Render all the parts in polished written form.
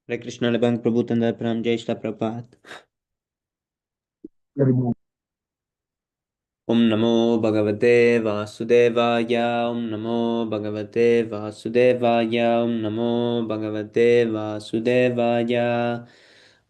Hare Krishna, Lebang Prabhu Tanda Pram Jai Shri Prabhupada. Om Namo Bhagavate Vasudevaya. Om Namo Bhagavate Vasudevaya. Om Namo Bhagavate Vasudevaya.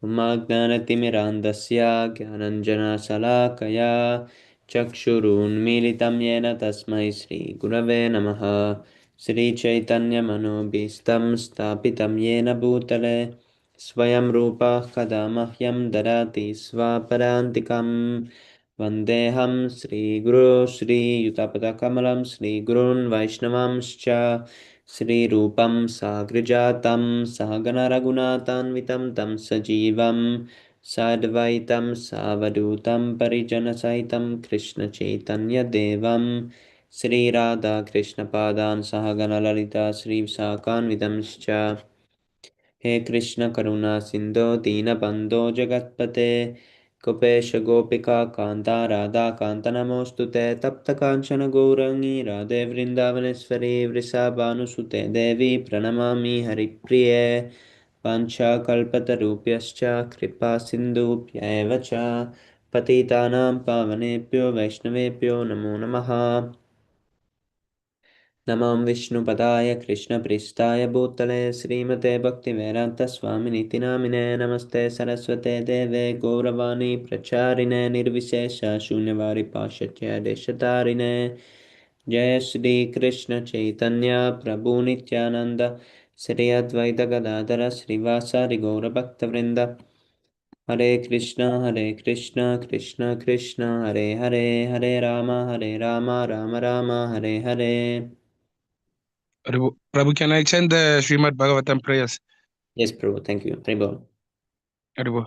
Om Ajnanatimirandasya Gyananjana Salakaya Chakshurun Militam Yena Tasmai Shri Gurave Namaha. Shri Chaitanya Manobhistam Stapitam Yena Bhutale Swayam Rupa Kadamahyam Darati Svaparantikam Vandeham Sri Guru Sri Yutapatakalam Sri Gurun Vaishnavamscha Sri Rupam Sagrijatam Sahagana Raghunatanvitam Tam Sajivam Sadvaitam Savadutam Parijana Krishna Chaitanya Devam Sri Radha Krishna Padan Sahagana Lalita Sri Sakanvidamscha हे कृष्ण करुणा सिंधो दीनबंधो जगत्पते गोपेश गोपिका कांता राधा कांता नमोस्तुते तप्त कांचन गौरंगी राधे वृंदावनेश्वरी वृषभानुसुते देवी प्रणमामि हरिप्रिये वाञ्छाकल्पतरुभ्यश्च कृपा सिन्धुभ्यैव च पतितानां पावनेभ्यो वैष्णवेभ्यो नमो नमः नमां विष्णुपदाय कृष्णप्रेष्ठाय भूतले श्रीमते भक्तिवेदान्तस्वामिनिति नामिने नमस्ते सरस्वते देवे गौरवाणी प्रचारिणे निर्विशेष शून्यवारि पाश्चात्य देशतारिणे जय श्री कृष्ण चैतन्य प्रभु नित्यानंद श्री अद्वैत गदाधर श्रीवासादि गौरभक्तवृंद हरे Krishna Krishna Krishna Hare Hare Hare Ram Ram Ram Hare Hare. Prabhu, can I chant the Śrīmad-Bhāgavatam prayers? Yes, Prabhu. Thank you. Prabhu. Prabhu.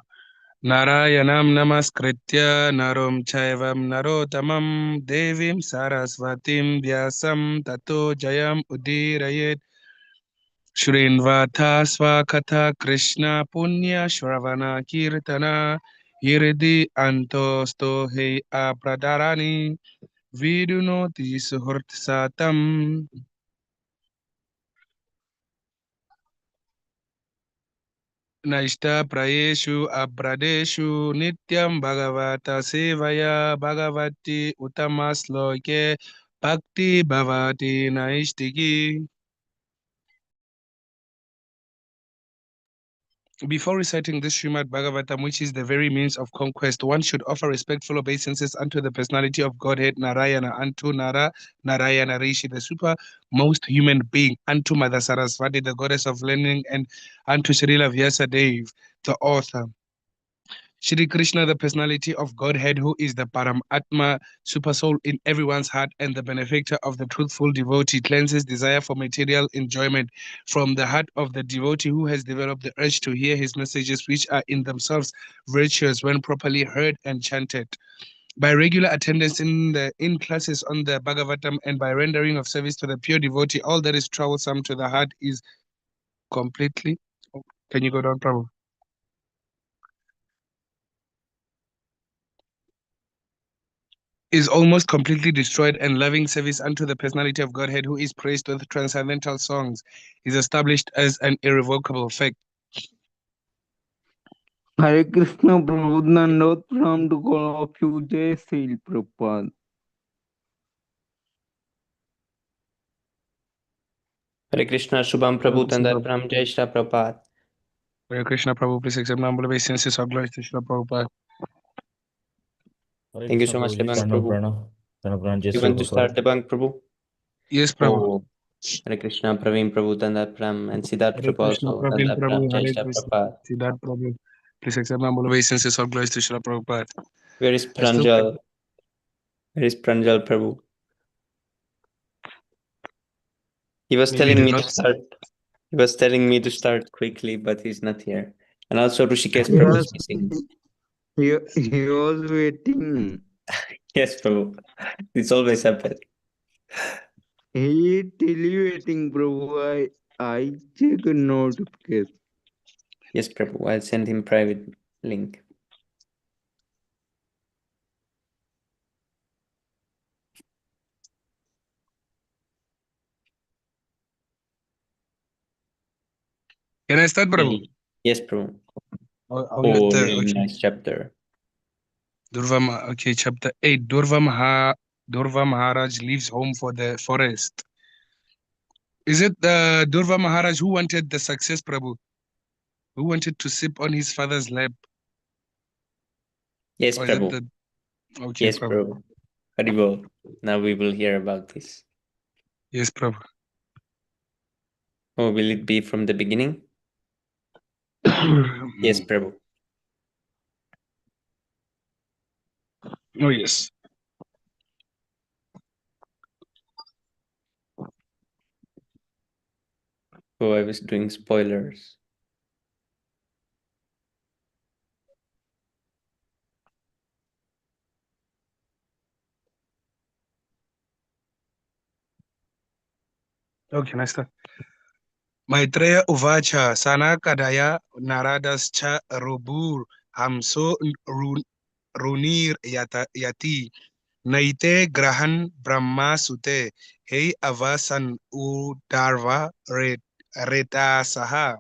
Narayanam namaskritya narom chaivam narotamam devim sarasvatim vyasam tato jayam udirayet Shrinvatha swakatha Krishna punya shravana kirtana hirdi antosto he apradarani vidunoti suhurt satam. Naishta prayeshu abradeshu nityam bhagavata sevaya bhagavati utamasloke bhakti bhavati naishtiki. Before reciting this Śrīmad-Bhāgavatam, which is the very means of conquest, one should offer respectful obeisances unto the personality of Godhead Narayana, unto Narayana Rishi, the supermost human being, unto Mother Sarasvati, the goddess of learning, and unto Srila Vyasadeva, the author. Shri Krishna, the personality of Godhead, who is the Paramatma, supersoul in everyone's heart and the benefactor of the truthful devotee, cleanses desire for material enjoyment from the heart of the devotee who has developed the urge to hear his messages, which are in themselves virtuous when properly heard and chanted. By regular attendance in classes on the Bhagavatam and by rendering of service to the pure devotee, all that is troublesome to the heart is completely. Can you go down, Prabhu? Is almost completely destroyed, and loving service unto the personality of Godhead, who is praised with transcendental songs, is established as an irrevocable fact. Hare Krishna Prabhu, not from to all of you, Jai Sri Prabhupada. Hare Krishna, Shubham Prabhu Tanda Pram Jai Shri Prabhupada. Hare Krishna Prabhu, please accept my humble obeisances of glory to Srila Prabhupada. Thank you so much, Lebang Prabhu. You want to start, Lebang Prabhu? Yes, Prabhu. Oh, Hare Krishna, Praveen Prabhu Tanda Pram, and Siddharth Hare Prabhu Krishna also. Praveen Tanda Prabhu, Pram Jai Hare Shri Krishna Prabhupada. Siddharth Prabhu, please accept my humble obeisances of glory to Srila Prabhupada. Where is Pranjal? Where is Pranjal Prabhu? He was telling me to start. He was telling me to start quickly, but he's not here. And also Rishikesh Prabhu is missing. He was waiting. Yes, Prabhu. This always happens. He till waiting, Prabhu. I check notification. Yes, Prabhu. I'll send him private link. Can I start, Prabhu? Yes, Prabhu. I'll let Oh, the really okay. nice chapter. Okay, chapter 8. Durva Maharaj leaves home for the forest. Is it the Durva Maharaj who wanted the success, Prabhu? Who wanted to sip on his father's lap? Yes, Or is it Prabhu. the okay, Yes, Prabhu? Prabhu. Haribol. Now we will hear about this. Yes, Prabhu. Oh, will it be from the beginning? Yes, Prabhu. Oh, yes. Oh, I was doing spoilers. Okay, nice start. Maitreya Uvacha Sanakadaya Naradascha Robur Hamso Runir Yati Naite Grahan Brahma Sute Hey Avasan Udarva Reta Saha.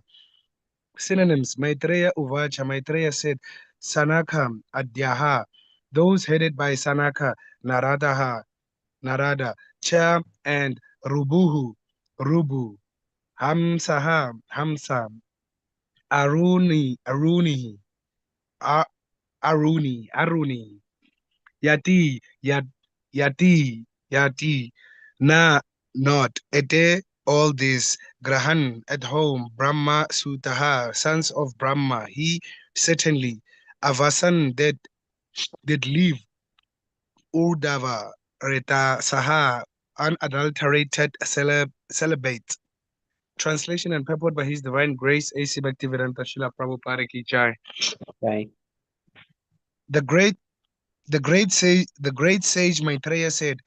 Synonyms: Maitreya Uvacha. Maitreya said, Sanaka Adyaha. Those headed by Sanaka, Narada, Cha, and Rubu, Hamsa, Aruni, Aruni, Yati, Yati, Na, not, Ete, all this, Grahan, at home, Brahma, Sutaha, sons of Brahma, he certainly, Avasan, did leave, Urdava, Reta, Saha, unadulterated celibate. Translation and purport by His Divine Grace, A.C. Bhaktivedanta Srila Prabhupada Ki Jai. Right. The great sage Maitreya said,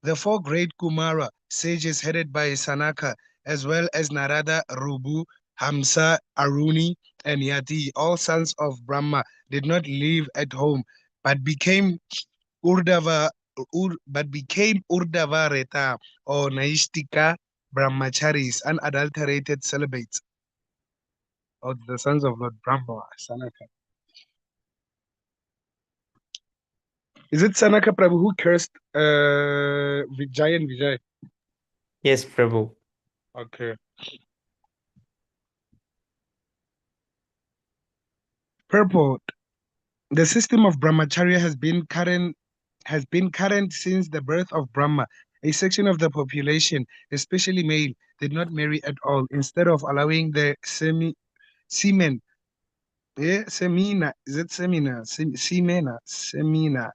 the four great Kumara sages headed by Sanaka, as well as Narada, Rubu, Hamsa, Aruni, and Yati, all sons of Brahma, did not live at home, but became Urdhava Reta or Naishtika Brahmacharis, unadulterated celibates, or the sons of Lord Brahma, Sanaka. Is it Sanaka Prabhu who cursed Vijay and Vijay? Yes, Prabhu. Okay. Purport. The system of Brahmacharya has been current since the birth of Brahma. A section of the population, especially male, did not marry at all. Instead of allowing the semen, semina, is it semina,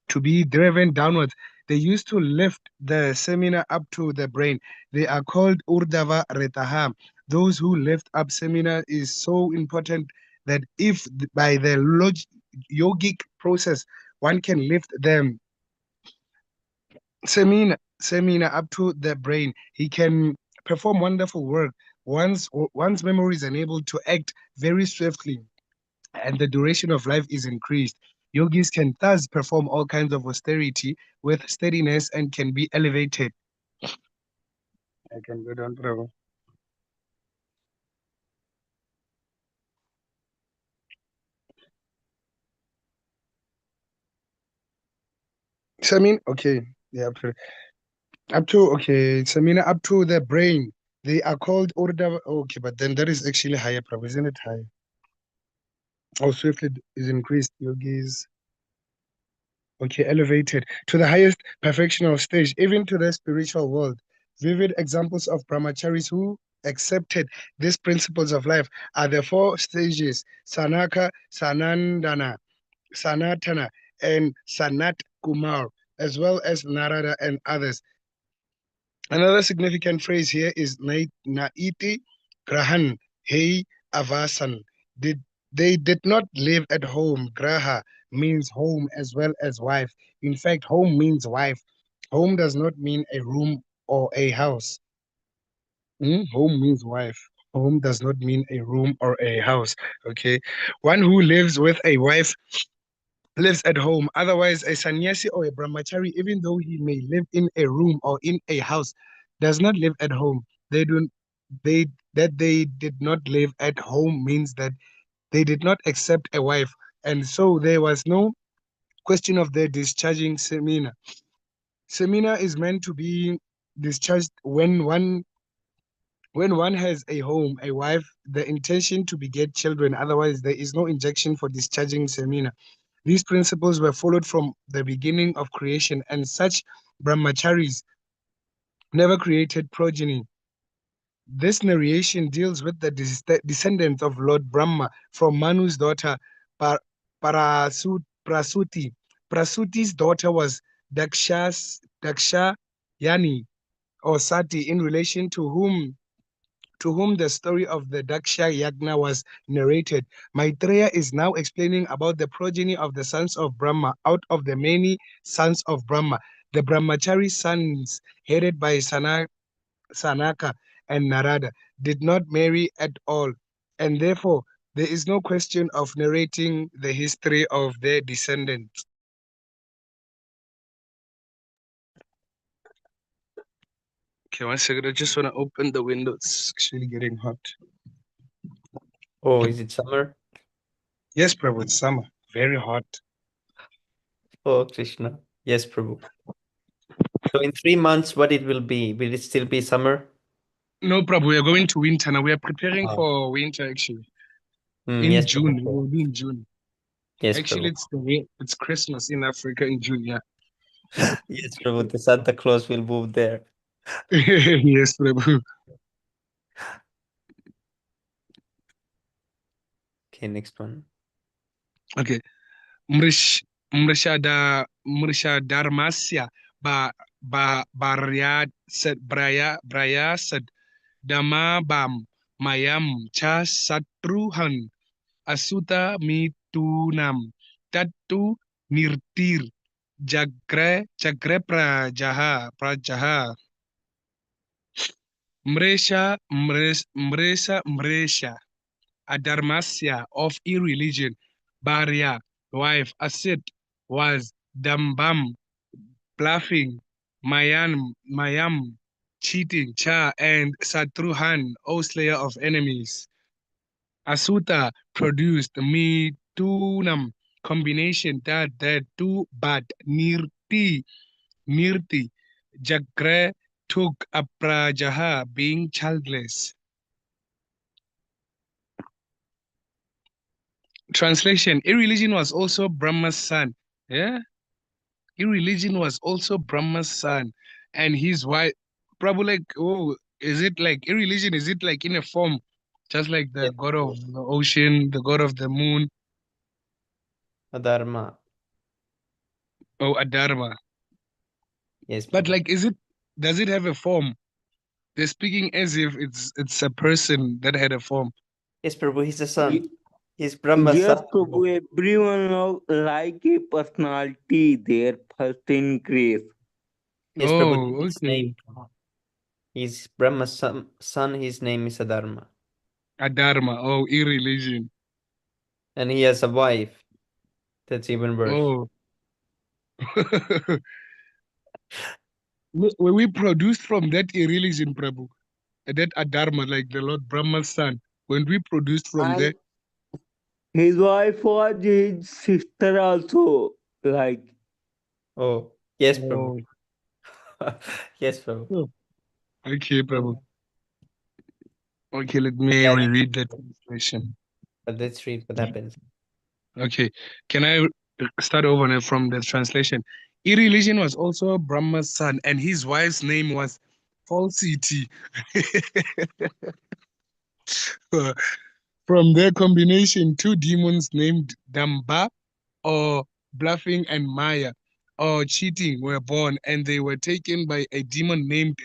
to be driven downwards, they used to lift the semina up to the brain. They are called Urdhava Retaha. Those who lift up semina is so important that if by the yogic process one can lift them semina up to the brain, he can perform wonderful work. One's memory is enabled to act very swiftly, and the duration of life is increased. Yogis can thus perform all kinds of austerity with steadiness and can be elevated. I can go down, Prabhu. Samin, okay, yeah, up to okay, Samina, up to the brain. They are called Urda. Okay, but then that is actually higher, Prabhu, isn't it higher? Oh, swiftly is increased. Yogis. Okay, elevated to the highest perfectional stage, even to the spiritual world. Vivid examples of brahmacharis who accepted these principles of life are the four stages: Sanaka, Sanatana, and Sanat Kumar, as well as Narada and others. Another significant phrase here is Naiti Grahan, Hey Avasan. They did not live at home. Graha means home as well as wife. In fact, home means wife. Home does not mean a room or a house. Home means wife. Home does not mean a room or a house. Okay. One who lives with a wife lives at home. Otherwise, a sannyasi or a brahmachari, even though he may live in a room or in a house, does not live at home. They do. they did not live at home means that they did not accept a wife, and so there was no question of their discharging semina. Semina is meant to be discharged when one has a home, a wife, the intention to beget children. Otherwise, there is no injection for discharging semina. These principles were followed from the beginning of creation, and such brahmacharis never created progeny. This narration deals with the descendants of Lord Brahma from Manu's daughter Prasuti. Prasuti's daughter was Dakshayani or Sati, in relation to whom the story of the Daksha Yagna was narrated. Maitreya is now explaining about the progeny of the sons of Brahma. Out of the many sons of Brahma, the Brahmachari sons headed by Sanaka and Narada did not marry at all, and therefore there is no question of narrating the history of their descendants. Okay, 1 second. I just want to open the window. It's actually getting hot. Oh, is it summer? Yes, Prabhu, it's summer. Very hot. Oh, Krishna. Yes, Prabhu. So in 3 months, what it will be? Will it still be summer? No, Prabhu, we are going to winter now. We are preparing Oh. for winter actually. In Yes, June, Prabhu. it will be in June. Yes, Actually, Prabhu. it's Christmas in Africa in June, yeah. Yes, Prabhu. The Santa Claus will move there. Yes, Prabhu. Okay, next one. Okay. Mrishadarmasya Brayasad Damabam Mayam Cha Satruhan Asuta Mitunam Tatu Nirtir Jagre Prajaha Mresha Adarmasya of irreligion, Barya, wife, Asit was Dambam, bluffing, Mayam, cheating, Cha, and Satruhan, O slayer of enemies. Asuta produced Mitunam, combination that two but Nirti, Jagre took Aprajaha, being childless. Translation: irreligion was also Brahma's son. Yeah, irreligion was also Brahma's son, and his wife. Probably like, oh, is it like irreligion? Is it like in a form, just like the Yes, god of the ocean, the god of the moon, Adharma. or Adharma? Yes, But Prabhu. like, does it have a form? They're speaking as if it's a person that had a form. Yes, Prabhu. He's a Ye- son. He's Brahma's Yes, son. Prabhu, everyone like a personality there first in grace. Yes, Prabhu. Oh, His okay. name. He's Brahma's son. His name is Adharma. Adharma. Oh, irreligion. And he has a wife. That's even worse. Oh. Were we produced from that irreligion, Prabhu? That Adharma, like the Lord Brahma's son, when we produced from there. And his wife was his sister also, like. Oh, yes, Prabhu. Oh, Yes, Prabhu. okay, Prabhu. Okay, let me Yeah, reread the translation. but let's read what happens. Okay, can I start over now from the translation? Irreligion was also Brahma's son, and his wife's name was Falsity. From their combination, two demons named Damba or bluffing and Maya or cheating were born, and they were taken by a demon named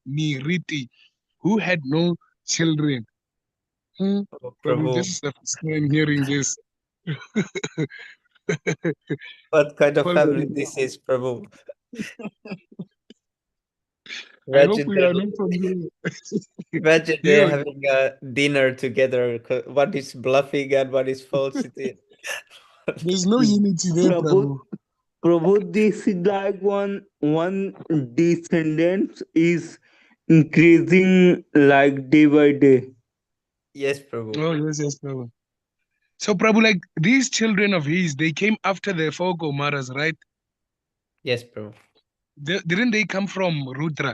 Niriti, who had no children. Oh, Prabhu, Prabhu, this is the first time hearing this. what kind of Hold family on. this is, Prabhu? I hope Imagine we they're, are not from here. imagine they're Yeah, having a dinner together. One is bluffing and one is falsity. there's no unity there, Prabhu. Prabhu, this is like one descendant is increasing like day by day. Yes, Prabhu. Oh, yes, Prabhu. So, Prabhu, like these children of his, they came after the four Kumaras, right? Yes, Prabhu. Didn't they come from Rudra?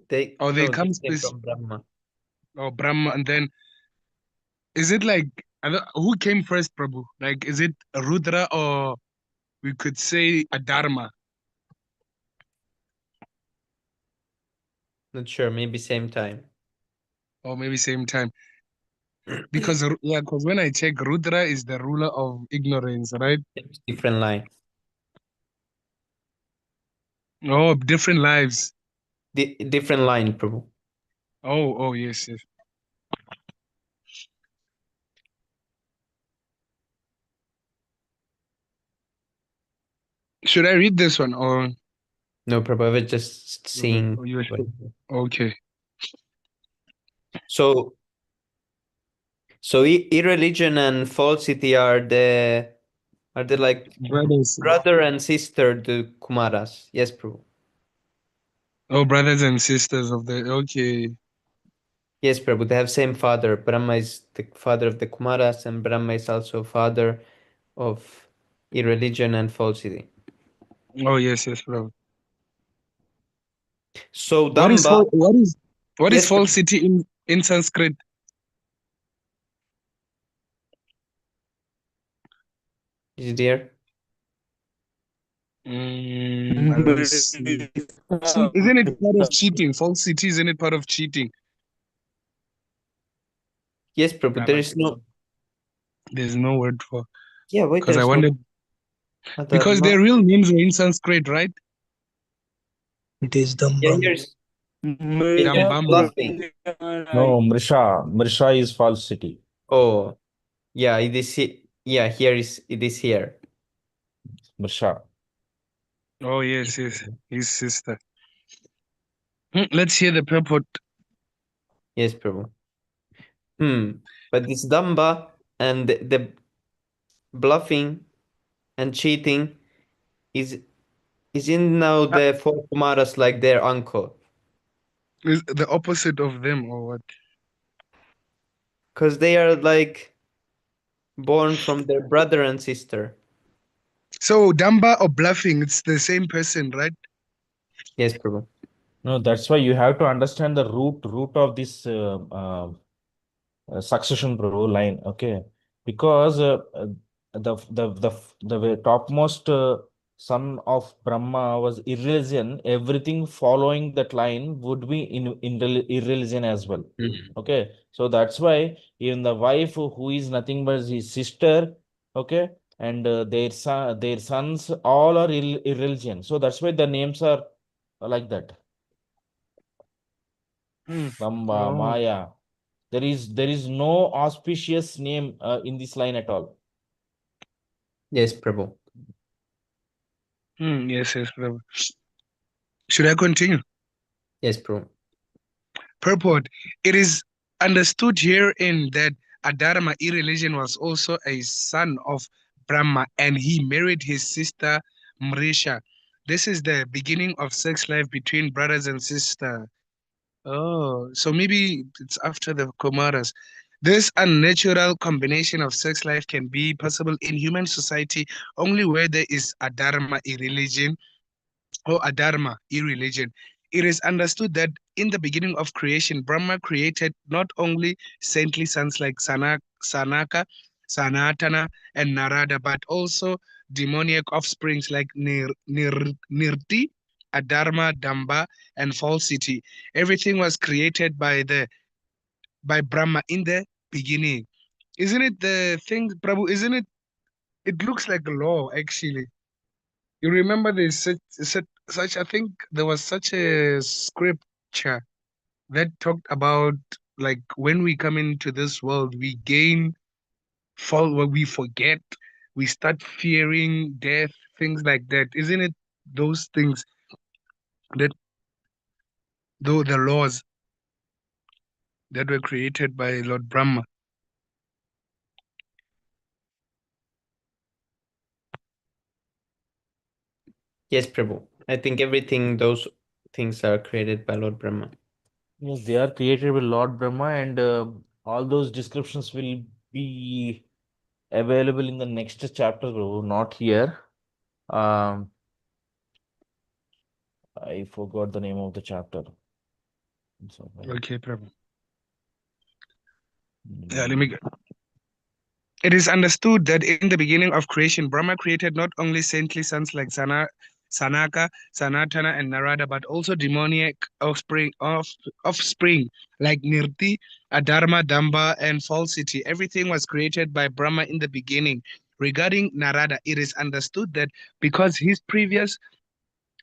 They Or they no, they come came from Brahma. or Brahma, and then is it like who came first, Prabhu? Like, is it Rudra or we could say Adharma? Not sure, maybe same time. Or maybe same time? Because because when I check, Rudra is the ruler of ignorance, right? It's different line. Oh, different lives. Different line, Prabhu. Oh, yes. Should I read this one or No, Prabhu. I was just seeing. or you? Okay. So irreligion and falsity are the like Brothers. brother and sister, the Kumaras. Yes, Prabhu. Oh, brothers and sisters of the. Okay. Yes, Prabhu. They have same father. Brahma is the father of the Kumaras, and Brahma is also father of irreligion and falsity. Oh, yes, Prabhu. So What is Damba. what is Yes, Prabhu. falsity in Sanskrit? Is it there? Let me see. Isn't it part of cheating? Falsity, isn't it part of cheating? Yes, Prabhu. There But is no. there's no word for. Yeah, wait. Because I There's no. wondered because their real names are in Sanskrit, right? It is Yeah, Dambam. here's Dambam. bluffing. No, Mrisha. Mrisha is falsity. Oh, yeah. It is. Yeah, here is. It is here. Mrisha. Oh, yes. His sister. Let's hear the purport. Yes, Prabhu. But this Damba and the bluffing and cheating is in now the four Kumaras like their uncle. Is the opposite of them or what? Because they are like born from their brother and sister. So Damba or bluffing, it's the same person, right? Yes, Prabhu. No, that's why you have to understand the root of this succession line. Okay, because the topmost son of Brahma was irreligion. Everything following that line would be in irreligion as well. Okay, so that's why even the wife who is nothing but his sister, okay, and their sons all are irreligion. So that's why the names are like that. Damba, Oh. Maya. There is no auspicious name in this line at all. Yes, Prabhu. Yes, Prabhu. Should I continue? Yes, Prabhu. Purport. It is understood herein that Adharma, irreligion, was also a son of Brahma, and he married his sister Mrisha. This is the beginning of sex life between brothers and sisters. Oh, so maybe it's after the Kumaras. This unnatural combination of sex life can be possible in human society only where there is Adharma, irreligion, or Adharma, irreligion. It is understood that in the beginning of creation, Brahma created not only saintly sons like Sanaka, Sanatana, and Narada, but also demoniac offsprings like Nirti, Adharma, Damba, and falsity. Everything was created by Brahma in the beginning. Isn't it the thing, Prabhu? Isn't it? It looks like a law, actually. You remember there's such I think there was such a scripture that talked about like when we come into this world, we gain fall what we forget, we start fearing death, things like that. Isn't it those things that though the laws that were created by Lord Brahma? Yes, Prabhu. I think everything, those things are created by Lord Brahma. Yes, they are created by Lord Brahma, and all those descriptions will be available in the next chapter, bro, not here. Um, I forgot the name of the chapter. Okay, Prabhu. Yeah, Mm. let me go. It is understood that in the beginning of creation, Brahma created not only saintly sons like Sanaka, Sanatana, and Narada, but also demoniac offspring like Nirti, Adharma, Damba, and Falsity. Everything was created by Brahma in the beginning. Regarding Narada, it is understood that because his previous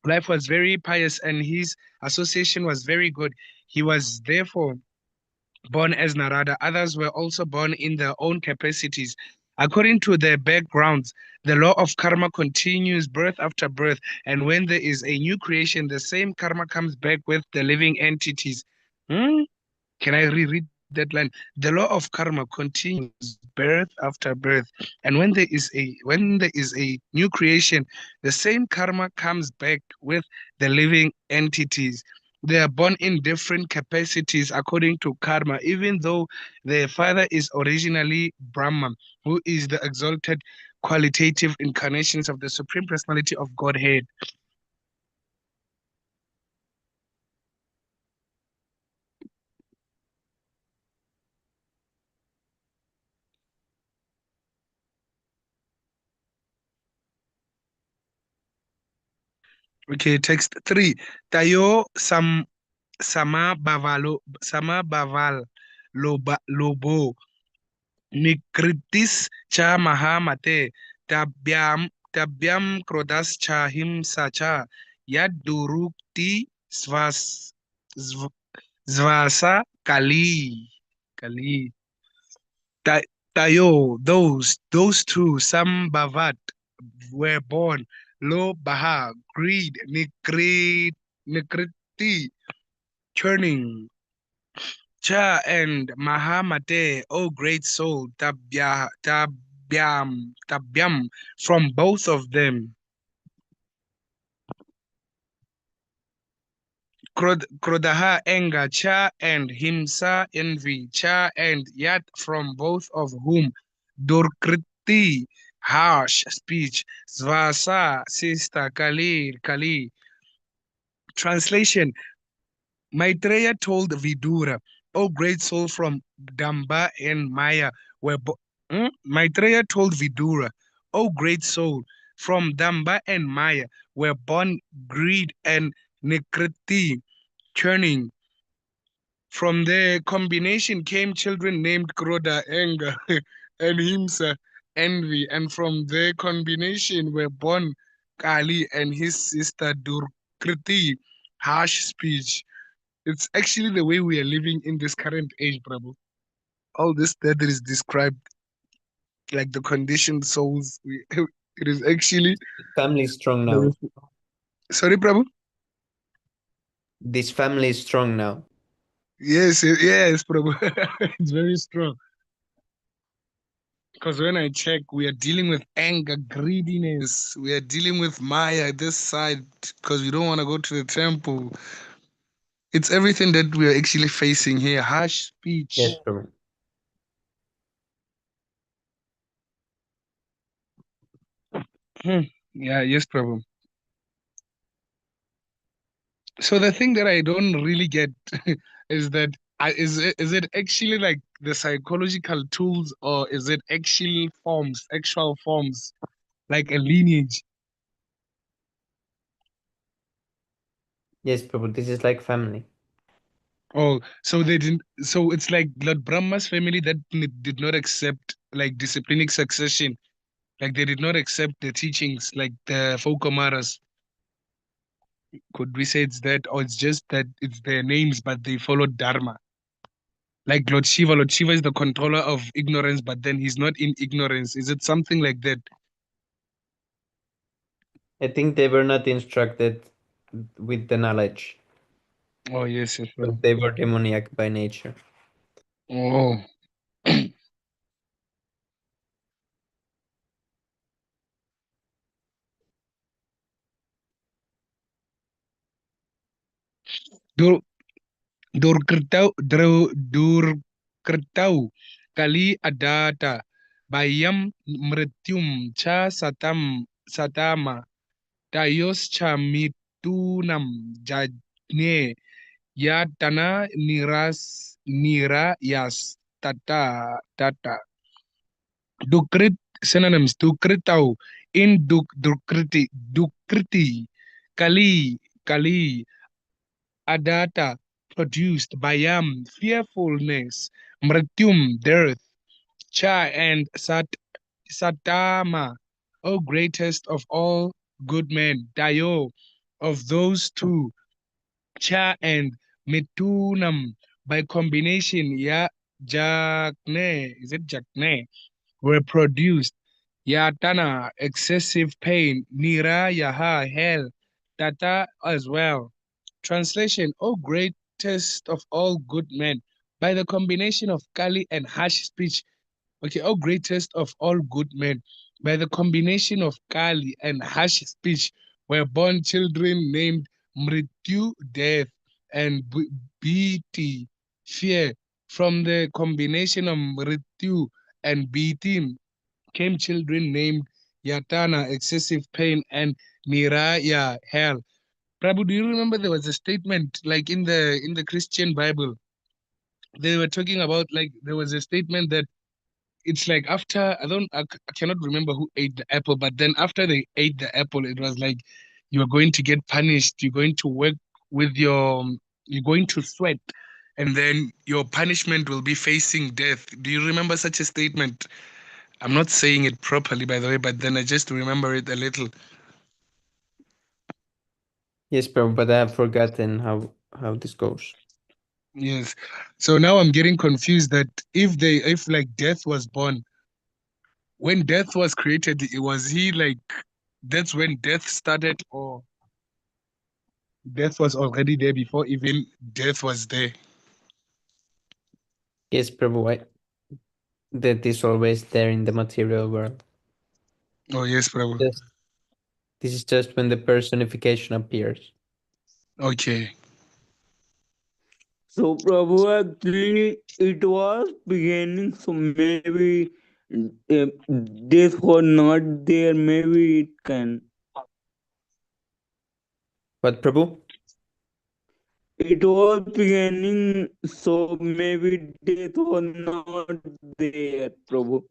life was very pious and his association was very good, he was therefore born as Narada. Others were also born in their own capacities. According to their backgrounds, the law of karma continues birth after birth, and when there is a new creation, the same karma comes back with the living entities. Can I reread that line? The law of karma continues birth after birth, and when there is a new creation, the same karma comes back with the living entities. They are born in different capacities according to karma, even though their father is originally Brahma, who is the exalted qualitative incarnations of the Supreme Personality of Godhead. Okay, text 3. Tayo sama baval lobo nikritis cha mahamate tabyam krodas cha himsa cha yadurukti sv- svasa kali tayo those two Sambhavat were born lo baha greed nikriti churning Cha and Mahamate, O great soul, tabyam, from both of them. Krodaha, anger, Cha and Himsa, envy, Cha and Yat, from both of whom. Durkriti, harsh speech, Svasa, sister, Kali. Translation: Maitreya told Vidura, O great soul from Damba and Maya Maitreya told Vidura, O great soul from Damba and Maya were born greed and Nikriti, churning. From their combination came children named Krodha, anger, and Himsa, envy, and from their combination were born Kali and his sister Durkriti, harsh speech. It's actually the way we are living in this current age, Prabhu. All this that is described, like the conditioned souls, it is actually Family is strong the now. way. Sorry, Prabhu? This family is strong now. Yes, yes, Prabhu. It's very strong. Because when I check, we are dealing with anger, greediness. We are dealing with Maya this side because we don't want to go to the temple. It's everything that we are actually facing here. Harsh speech. Yes, Prabhu. Yeah, yes, Prabhu. So the thing that I don't really get is that is it actually like the psychological tools or is it actual forms, like a lineage? Yes, Prabhu. This is like family. Oh, so they didn't. So it's like Lord Brahma's family that did not accept like disciplinic succession. Like they did not accept the teachings, like the Fokumaras. Could we say it's that, or it's just that it's their names, but they followed Dharma? Like Lord Shiva is the controller of ignorance, but then he's not in ignorance. Is it something like that? I think they were not instructed with the knowledge, Oh, yes, yes, but bro. they were demoniac by nature. Oh, Dur Durkrtau kali adata bayam mrityum cha satama tayos cha mitunam jajne ya tana nira yas tata dukrit synonyms dukritau in dukriti kali adata produced bayam fearfulness mrityum death cha and satama, O greatest of all good men, Dayo, of those two, Cha and Mitunam, by combination, Ya Jakne, is it Jakne, were produced. Yatana, excessive pain, Nira Yaha, hell, Tata as well. Translation, O greatest of all good men, by the combination of Kali and harsh speech, okay, O greatest of all good men, by the combination of Kali and harsh speech were born children named Mrityu, death, and Biti, fear. From the combination of Mrityu and Biti came children named Yatana, excessive pain, and Niraya, hell. Prabhu, do you remember there was a statement like in the Christian Bible? They were talking about like there was a statement that it's like after I cannot remember who ate the apple, but then after they ate the apple, it was like you're going to get punished. You're going to work with you're going to sweat, and then your punishment will be facing death. Do you remember such a statement? I'm not saying it properly, by the way, but then I just remember it a little. Yes, Prabhu, but I have forgotten how this goes. Yes. So now I'm getting confused that if like death was born, when death was created, it was he like that's when death started, or death was already there before even death was there. Yes, Prabhu, that is always there in the material world. Oh yes, Prabhu. Just this is just when the personification appears. Okay. So, Prabhu, actually, it was beginning, so maybe this was not there, maybe it can. What, Prabhu? It was beginning, so maybe this was not there, Prabhu.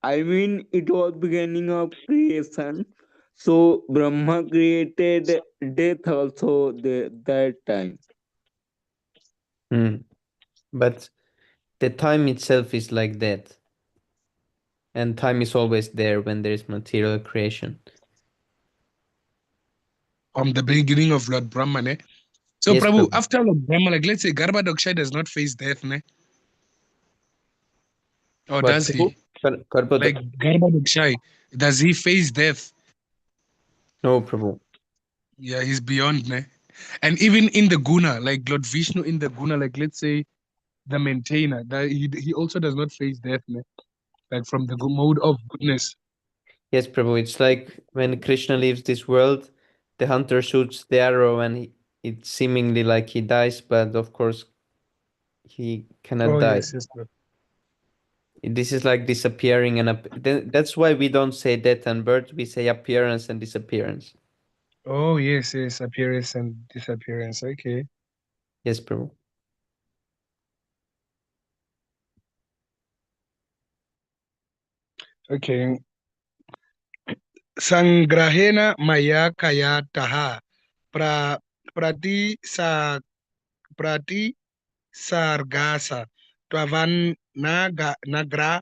I mean, it was beginning of creation. So Brahma created death also that time. But the time itself is like that. And time is always there when there is material creation. From the beginning of Lord Brahman, eh? So Yes, Prabhu, Prabhu. after Lord Brahma, like let's say Garbhodakshai does not face death, ne? Or What, does Prabhu? he? Like Karbodak. Garbhodakshai, does he face death? No, Prabhu. Yeah, he's beyond, ne? And even in the Guna, like Lord Vishnu in the Guna, like let's say the maintainer, that he also does not face death, ne? Like from the mode of goodness. Yes, Prabhu. It's like when Krishna leaves this world, the hunter shoots the arrow and it's seemingly like he dies, but of course he cannot Oh die. yes, yes, Prabhu. This is like disappearing and that's why we don't say death and birth, we say appearance and disappearance. Oh yes, yes, appearance and disappearance. Okay. Yes, Prabhu. Okay. Sangrahena maya kaya taha prati prati sargasa twavan nagra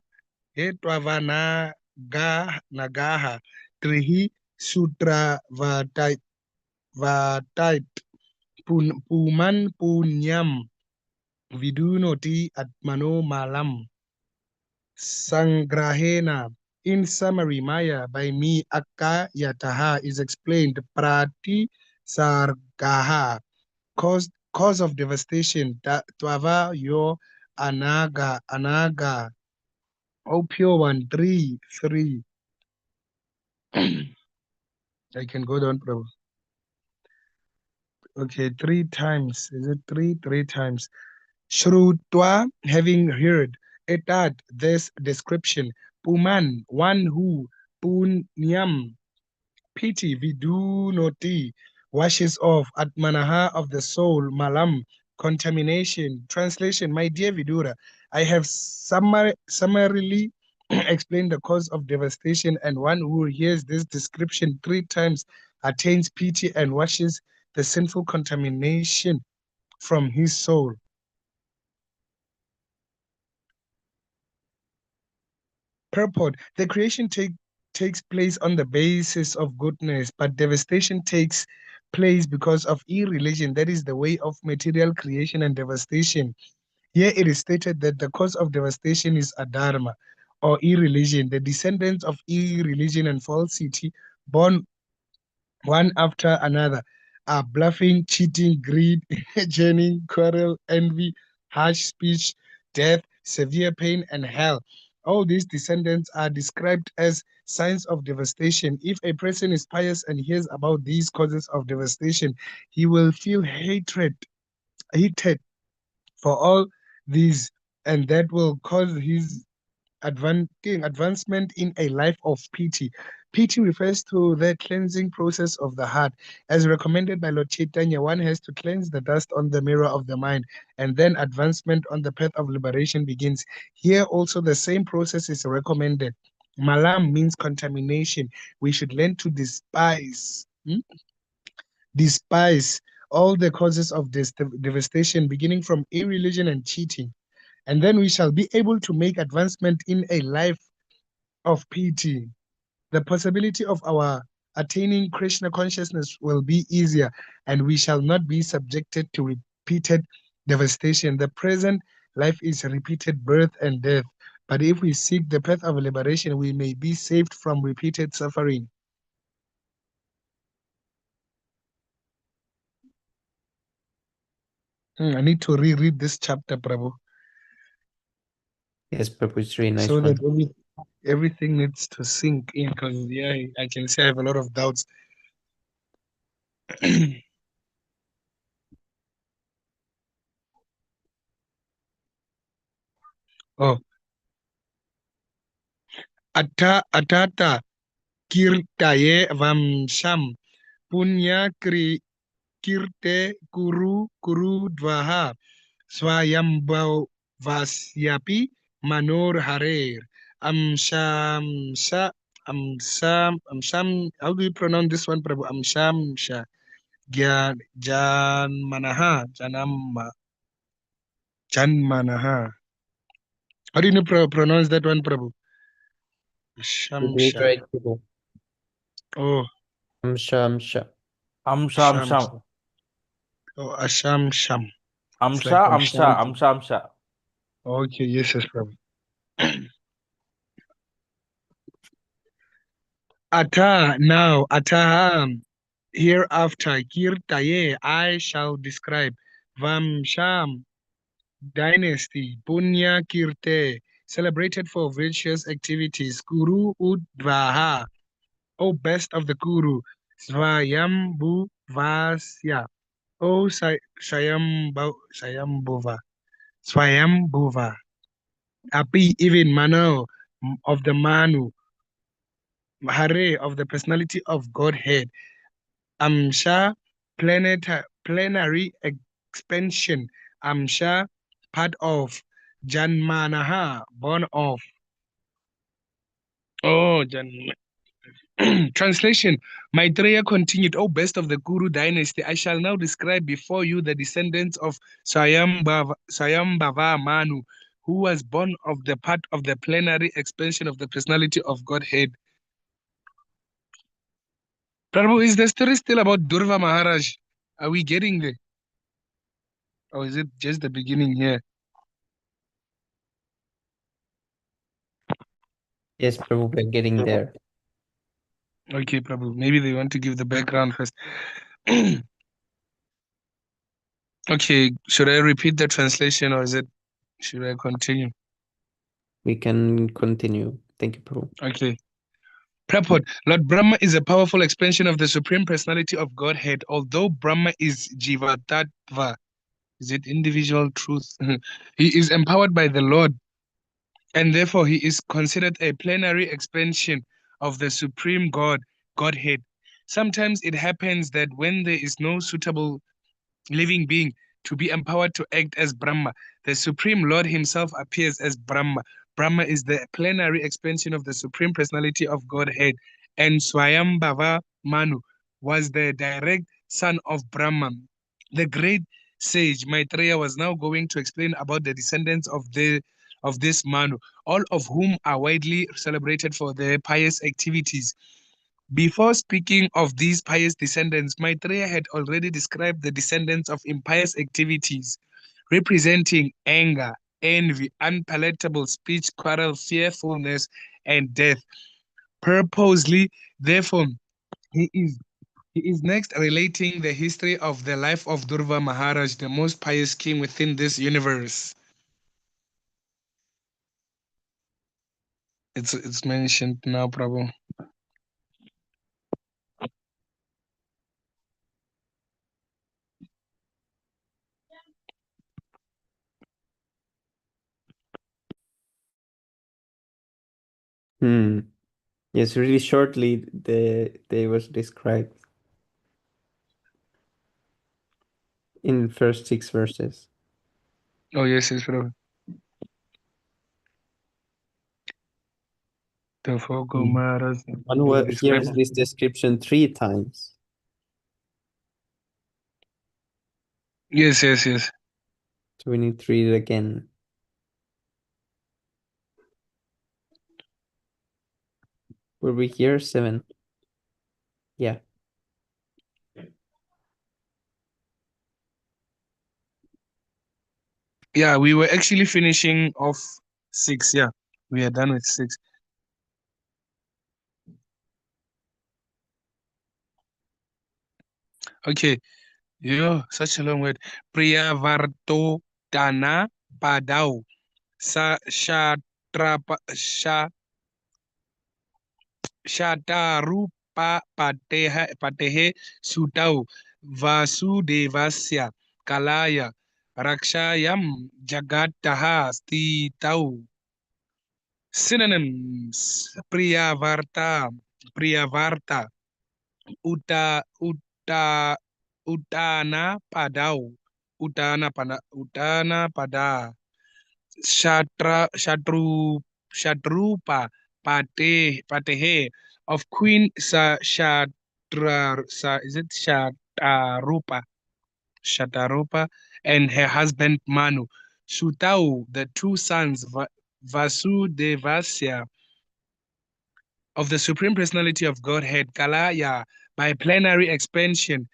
nagaha trihi sutra vatait puman punyam vidunoti atmano malam sangrahena. In summary, Maya by me akka yataha is explained prati sargaha, cause of devastation, twava yo anaga, O pure one, three. I can go down, Prabhu. Okay, 3 times. Is it 3? 3 times. Shrutva, having heard, etat, this description. Puman, one who, punyam, pity, vidunoti, washes off, atmanaha of the soul, malam, contamination. Translation, my dear Vidura, I have summarily explained the cause of devastation, and one who hears this description 3 times attains pity and washes the sinful contamination from his soul. Purport, the creation takes place on the basis of goodness, but devastation takes place because of irreligion. That is the way of material creation and devastation. Here it is stated that the cause of devastation is adharma, or irreligion. The descendants of irreligion and falsity, born one after another, are bluffing, cheating, greed, journeying, quarrel, envy, harsh speech, death, severe pain, and hell. All these descendants are described as signs of devastation. If a person is pious and hears about these causes of devastation, he will feel hated for all these, and that will cause his advancement in a life of pity. Pity refers to the cleansing process of the heart. As recommended by Lord Chaitanya, one has to cleanse the dust on the mirror of the mind, and then advancement on the path of liberation begins. Here also the same process is recommended. Malam means contamination. We should learn to despise all the causes of this devastation, beginning from irreligion and cheating. And then we shall be able to make advancement in a life of pity. The possibility of our attaining Krishna consciousness will be easier, and we shall not be subjected to repeated devastation. The present life is repeated birth and death, but if we seek the path of liberation, we may be saved from repeated suffering. I need to reread this chapter, Prabhu. Yes, Prabhu, it's really nice So one. that everything needs to sink in, because yeah, I can say I have a lot of doubts. Oh, atata kirtaye vamsham punya kirte kuru dvaha swayambhavasyapi manor harer amsham. How do you pronounce this one, Prabhu? Amshamsha janmanaha janmanaha. How do you pronounce that one, Prabhu? You did Shamsha. right, Prabhu. Oh, Amsha. Amsha. oh, Ashamsham. It's like Amsha. Okay, yes, Prabhu. Ataham, hereafter, kirtaye, I shall describe, Vamsham, dynasty, Punya kirte, celebrated for virtuous activities, Kuru udvaha, O best of the Kuru, Svayambhu vasya, O Swayambhuva, Api, even Mano of the Manu, Hare of the personality of Godhead, Amsha plenary expansion, Amsha part of, Janmanaha born of. Oh, Translation, Maitreya continued, O best of the Kuru dynasty, I shall now describe before you the descendants of Swayambhava Manu, who was born of the part of the plenary expansion of the personality of Godhead. Prabhu, is the story still about Durva Maharaj? Are we getting there? Or is it just the beginning here? Yes, Prabhu, we're getting there. Okay, Prabhu. Maybe they want to give the background first. Okay, should I repeat the translation or should I continue? We can continue. Thank you, Prabhu. Okay. Purport. Lord Brahma is a powerful expansion of the Supreme Personality of Godhead. Although Brahma is Jivatattva, is it individual truth? He is empowered by the Lord, and therefore he is considered a plenary expansion of the Supreme Godhead. Sometimes it happens that when there is no suitable living being to be empowered to act as Brahma, the Supreme Lord himself appears as Brahma. Brahma is the plenary expansion of the Supreme Personality of Godhead, and Swayambhava Manu was the direct son of Brahma. The great sage Maitreya was now going to explain about the descendants of this Manu, all of whom are widely celebrated for their pious activities. Before speaking of these pious descendants, Maitreya had already described the descendants of impious activities, representing anger, envy, unpalatable speech, quarrel, fearfulness, and death. Purposely, therefore, he is next relating the history of the life of Durva Maharaj, the most pious king within this universe. It's mentioned now, Prabhu. Yes, really shortly they was described in first 6 verses. Oh yes, Prabhu. The four Kumaras. One hears this description 3 times. Yes. So we need to read it again. Were we here 7? Yeah. Yeah, we were actually finishing off 6. Yeah, we are done with 6. Okay. Yeah, such a long word. Priyavarto Dana Padau Sa Shatrapa Shatarupa Patehe Sutau Vasudevasya Kalaya Rakshayam Jagataha Stitau. Synonyms: Priyavarta, Utana Padau, Utana Pada, Shatrupa, Patehe, of Queen is it Shatarupa, and her husband Manu. Sutau, the 2 sons, Vasudevasya, of the Supreme Personality of Godhead, Kalaya, by plenary expansion,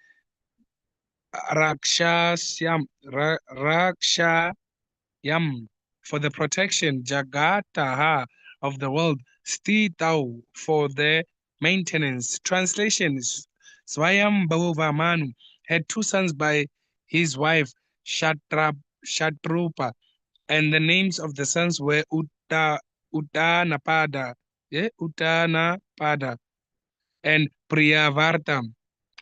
Rakshayam, for the protection, Jagataha, of the world, Stitau, for the maintenance. Translations: Swayambhava Manu had 2 sons by his wife, Shatrupa, and the names of the sons were Utanapada, and Priyavarta,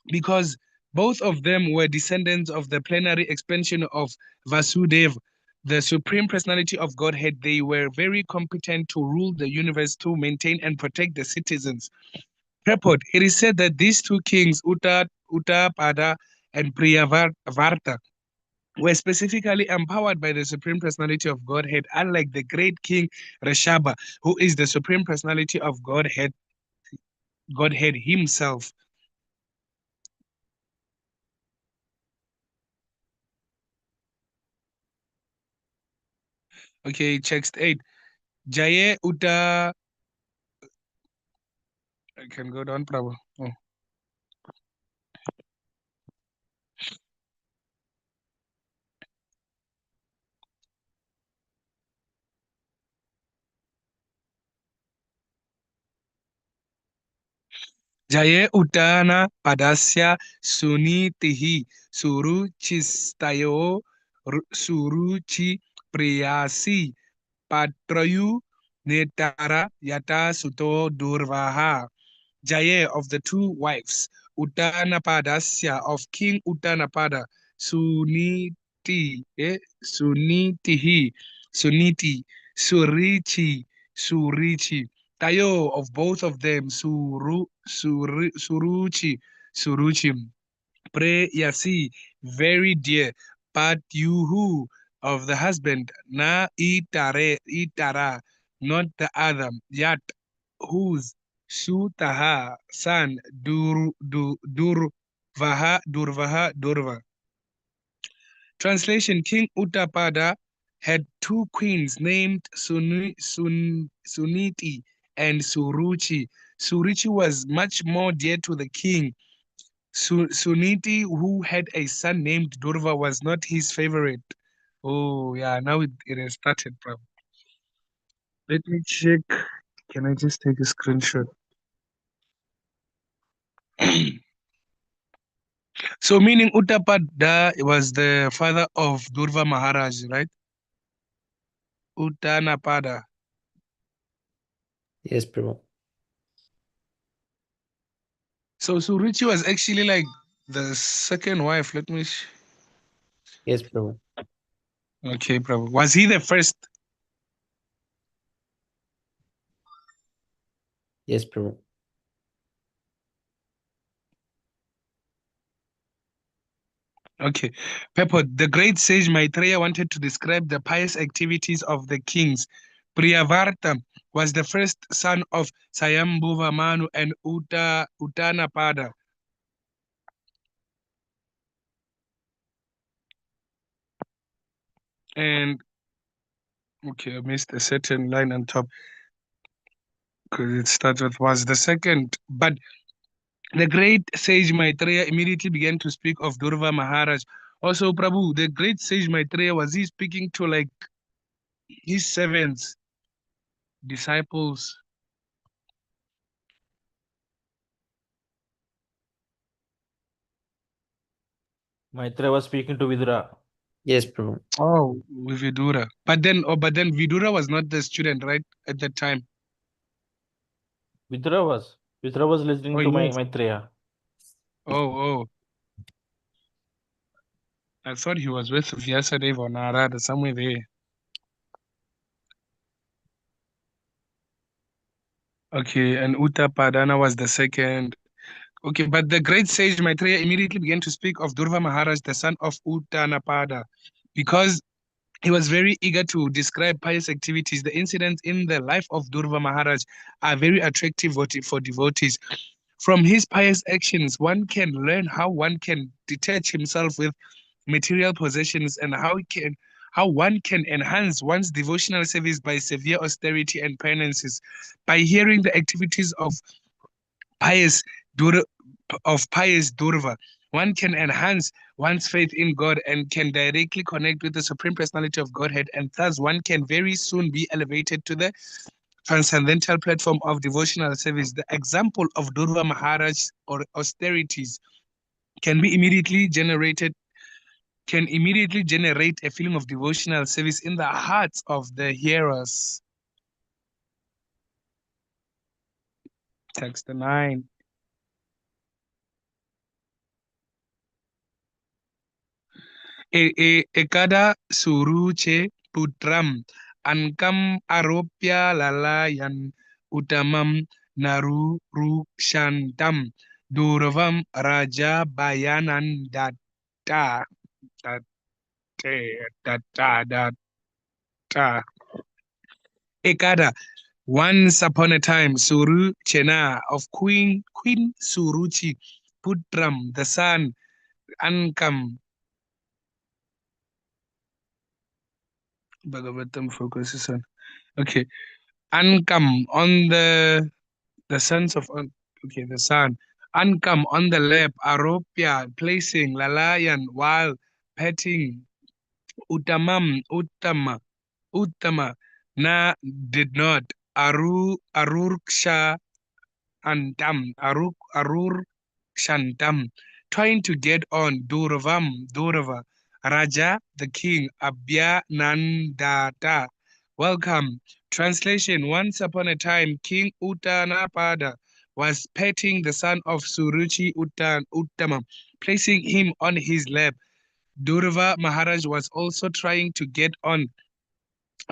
because both of them were descendants of the plenary expansion of Vasudeva, the Supreme Personality of Godhead. They were very competent to rule the universe, to maintain and protect the citizens. Purport: it is said that these 2 kings, Uttapada and Priyavarta, were specifically empowered by the Supreme Personality of Godhead, unlike the great king Rishabha, who is the Supreme Personality of Godhead himself. Okay, text 8. Jaye Uta. I can go down, Prabhu. Oh. Jaye Utana Padasya Sunitihi Suruchistayo Suruchi Priyasi Patrayu Netara Yata Suto Durvaha. Jaya of the two wives, Uttanapadasya of King Uttanapada, Suniti, Sunitihi, Suniti, Surichi, Tayo of both of them, Suruchi, Preyasi, very dear, but you who of the husband, na itara, not the other, yet whose Sutaha, son, Durva. Translation: King Uttapada had two queens named Suniti and Suruchi. Suruchi was much more dear to the king. Suniti, who had a son named Durva, was not his favorite. Oh, yeah, now it has started, bro. Let me check. Can I just take a screenshot? So, meaning Uttapada was the father of Durva Maharaj, right? Uttanapada. Yes, Prabhu. So, Suruchi was actually like the second wife. Let me. Yes, Prabhu. Okay, Prabhu. Was he the first? Yes, Prabhu. Okay. Pepper, the great sage Maitreya wanted to describe the pious activities of the kings. Priyavarta was the first son of Sayambhuva Manu and Uttanapada. And okay, I missed a certain line on top because it starts with was the second. But the great sage Maitreya immediately began to speak of Durva Maharaj. Also, Prabhu, the great sage Maitreya, was he speaking to like his servants, disciples? Maitreya was speaking to Vidura. Yes, Prabhu. Oh, with Vidura. But then Vidura was not the student, right, at that time. Vidura was listening Oh, to yes. Maitreya. Oh. I thought he was with Vyasadeva or Narada, somewhere there. Okay, and Uttapadana was the second. Okay, but the great sage Maitreya immediately began to speak of Durva Maharaj, the son of Uttanapada, because he was very eager to describe pious activities. The incidents in the life of Durva Maharaj are very attractive for devotees. From his pious actions, one can learn how one can detach himself with material possessions and how one can enhance one's devotional service by severe austerity and penances. By hearing the activities of pious Durva, one can enhance one's faith in God and can directly connect with the Supreme Personality of Godhead, and thus one can very soon be elevated to the transcendental platform of devotional service. The example of Durva Maharaj's or austerities can immediately generate a feeling of devotional service in the hearts of the hearers. Text 9. Ekada suruche putram ankam aropya lalayan utamam narurukshantam durvam raja bayanan datta datta. Ekada, once upon a time, Suru Chena of Queen Suruchi Putram, the son, Ankam. Bhagavatam focuses on. Okay. Ankam on the sons of. Okay, the son. Ankam on the lap, Aropya placing, Lalayan while petting, Uttama, na did not, Arurksha Arur Shantam, trying to get on Durava, Raja, the king, Abhya Nandata. Welcome. Translation: Once upon a time, King Uttanapada was petting the son of Suruchi Uttama, placing him on his lap. Durva Maharaj was also trying to get on.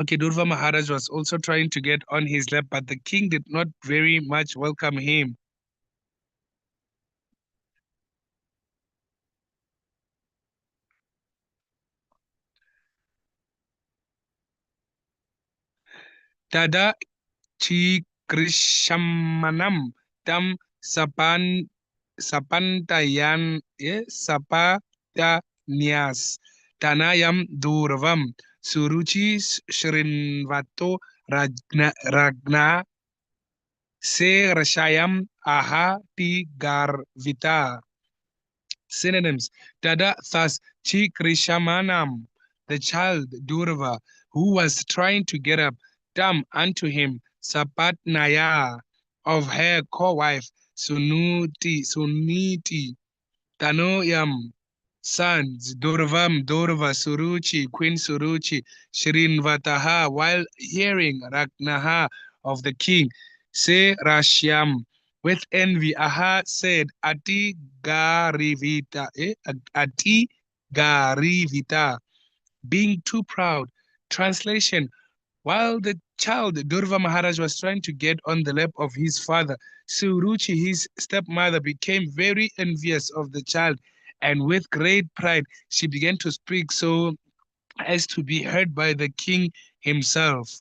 Okay, Durva Maharaj was also trying to get on his lap, but the king did not very much welcome him. Tada Chikrishamanam tam sapantayan sapatanyas tanayam durvam suruchi shrinvato ragna se rashayam ahati garvita. Synonyms. Tada thus Chikrishamanam, the child Durva, who was trying to get up, tam unto him Sapatnaya, of her co-wife Suniti, Tanoyam, sons Durvam, Durva, Suruchi, Queen Suruchi, Shrinvataha, while hearing Ragnaha of the king, say Rashyam, with envy, Aha said, Ati Garivita, Ati Garivita, being too proud. Translation: while the child Durva Maharaj was trying to get on the lap of his father, Suruchi, his stepmother, became very envious of the child, and with great pride she began to speak so as to be heard by the king himself.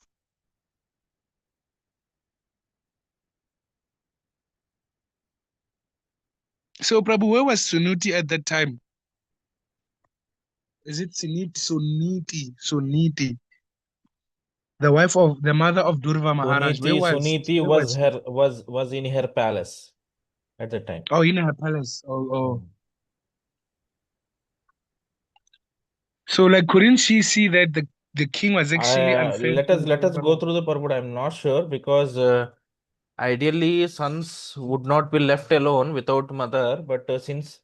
So, Prabhu, where was Sunuti at that time? Is it Suniti, the wife of the mother of Durva Maharaj? Where Suniti was was in her palace at the time. Oh, in her palace. Oh. So, like, couldn't she see that the king was actually unfaithful? Let us go through the purport. I'm not sure, because ideally sons would not be left alone without mother, but since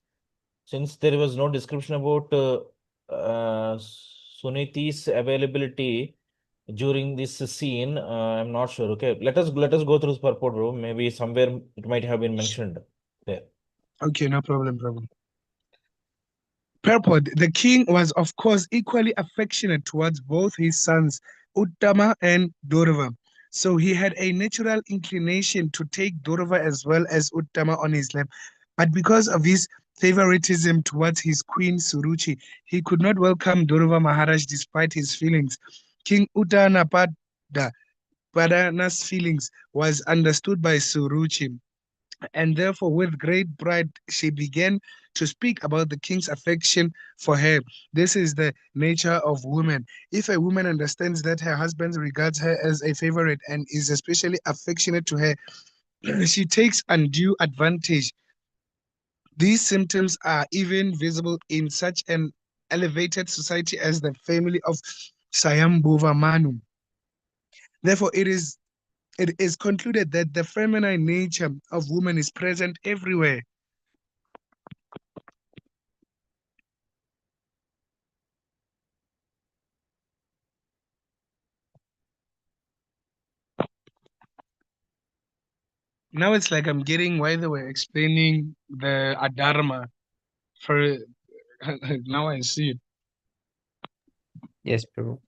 there was no description about Suniti's availability during this scene, I'm not sure. Okay, let us go through this purport, bro. Maybe somewhere it might have been mentioned there. Okay, no problem. Purport: the king was, of course, equally affectionate towards both his sons, Uttama and Durva. So he had a natural inclination to take Durva as well as Uttama on his lap. But because of his favoritism towards his queen Suruchi, he could not welcome Durva Maharaj despite his feelings. King Padana's feelings was understood by Suruchi, and therefore with great pride she began to speak about the king's affection for her. This is the nature of women. If a woman understands that her husband regards her as a favorite and is especially affectionate to her, she takes undue advantage. These symptoms are even visible in such an elevated society as the family of Sayambhuva Manu. Therefore, it is concluded that the feminine nature of woman is present everywhere. Now it's like I'm getting why they were explaining the Adharma for now I see it. Yes, Prabhu.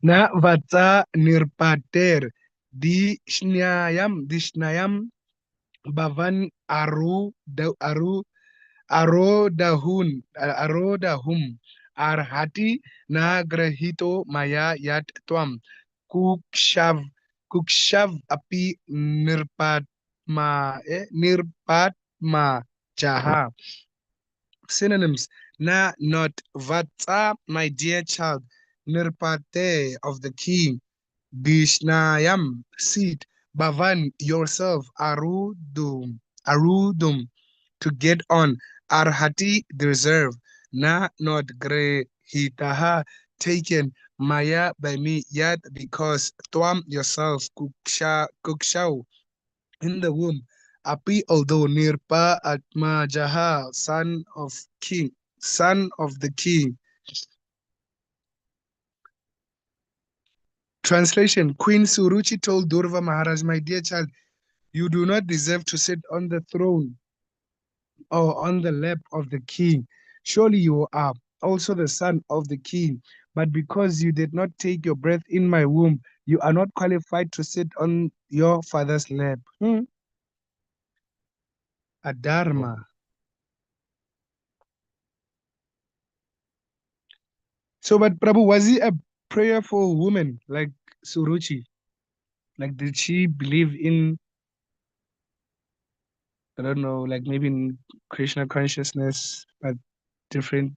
Na vatsa nirpater dishnayam bhavan arodahum arhati na grahito maya yat tvam kukshav api nirpatma jaha. Synonyms: na not vatsa, my dear child, nirpate, of the king, bishnayam, seat, bhavan, yourself, arudum, to get on, arhati, deserve, na not grehitaha, taken, Maya by me, yet because Twam yourself, Kukshau, in the womb, Api although Nirpa Atma Jaha, son of the king. Translation: Queen Suruchi told Durva Maharaj, my dear child, you do not deserve to sit on the throne or on the lap of the king. Surely you are also the son of the king, but because you did not take your breath in my womb, you are not qualified to sit on your father's lap. Adharma. So, but Prabhu, was he a prayerful woman like Suruchi? Like, did she believe in, I don't know, like maybe in Krishna consciousness, but different?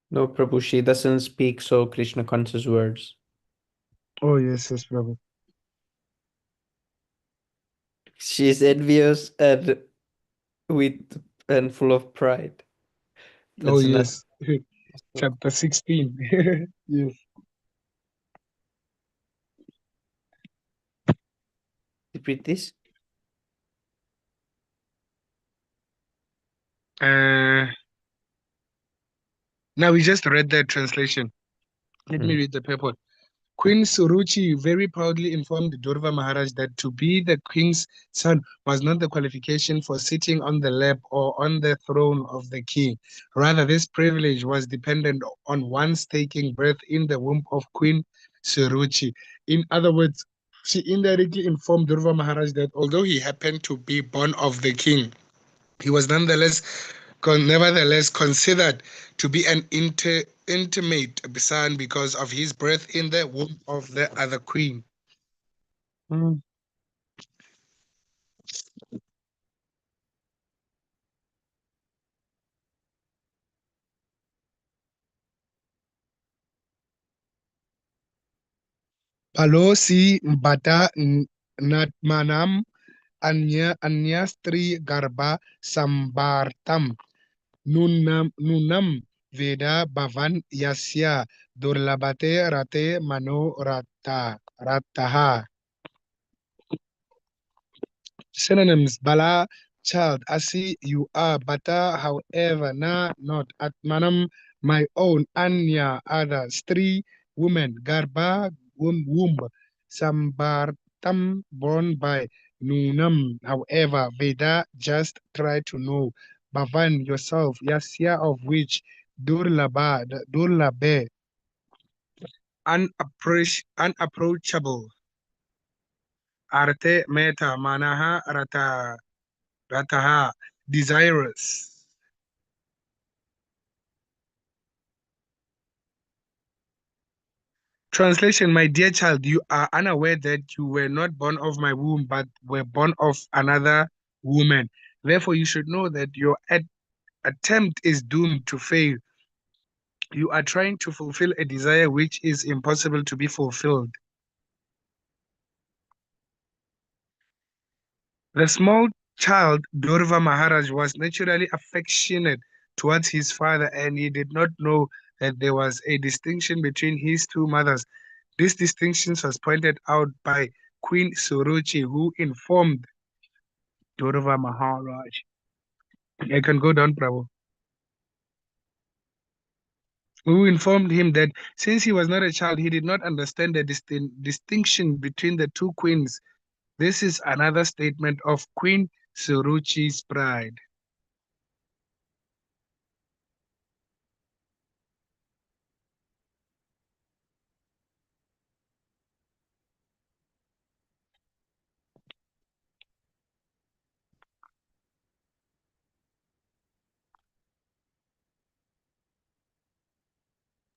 No, Prabhu, she doesn't speak so Krishna conscious words. Oh, yes, yes, Prabhu. She's envious and full of pride. Oh, That's another. yes. Chapter 16. Yes. Repeat this. Now we just read the translation. Let me read the purport. Queen Suruchi very proudly informed Durva Maharaj that to be the king's son was not the qualification for sitting on the lap or on the throne of the king. Rather, this privilege was dependent on one's taking birth in the womb of Queen Suruchi. In other words, she indirectly informed Durva Maharaj that although he happened to be born of the king, he was nevertheless considered to be an intimate son because of his birth in the womb of the other queen. Palosi Mbata Natmanam Anyastri Garba Sambartam Nunam Veda Bhavan Yasya Durlabate Rate Mano Rataha. Synonyms: Bala, child; Asi, you are; Bata, however; Na, not; Atmanam, my own; Anya, other; Stri, woman; Garba, womb; Sambartam, born by; Nunam, however; Veda, just; try to know; Bhavan, yourself; Yasya, of which; Durlabe, unapproachable; Arte, meta; Manaha, Rataha, desirous. Translation: my dear child, you are unaware that you were not born of my womb, but were born of another woman. Therefore, you should know that your attempt is doomed to fail. You are trying to fulfill a desire which is impossible to be fulfilled. The small child, Durva Maharaj, was naturally affectionate towards his father, and he did not know that there was a distinction between his two mothers. This distinction was pointed out by Queen Suruchi, who informed Durva Maharaj. I can go down, Prabhu. Who informed him that since he was not a child, he did not understand the distinction between the two queens. This is another statement of Queen Suruchi's pride.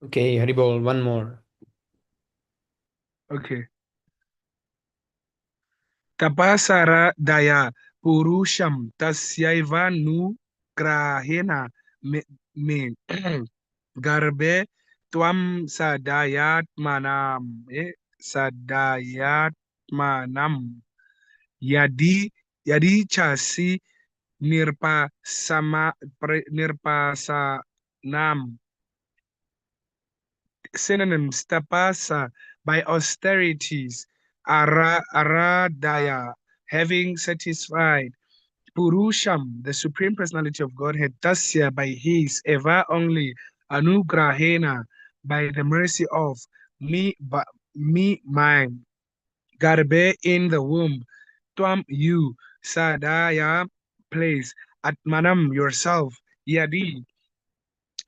Okay, Haribol, one more. Okay. Tapasara daya purusham tasyaiva nu grahena me garbe twam sadayat manam sadayat manam yadi chasi nirpasanam. Synonyms: tapasa, by austerities; aradaya, having satisfied; Purusham, the Supreme Personality of Godhead; Tasya, by his; Eva, only; Anugrahena, by the mercy of; me, mine; Garbe, in the womb; Twam, you; Sadaya, place; Atmanam, yourself; Yadi,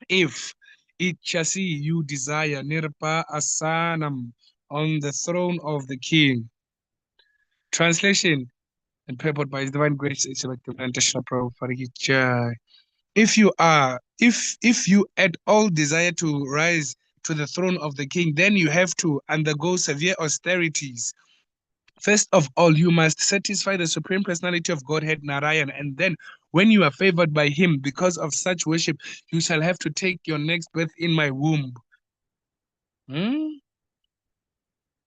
if; Ichasi, you desire; Nirpa asanam, on the throne of the king. Translation and purport by His Divine Grace, Selective Additional Prabhupada. If you at all desire to rise to the throne of the king, then you have to undergo severe austerities. First of all, you must satisfy the Supreme Personality of Godhead, Narayan, and then when you are favored by him because of such worship, you shall have to take your next birth in my womb.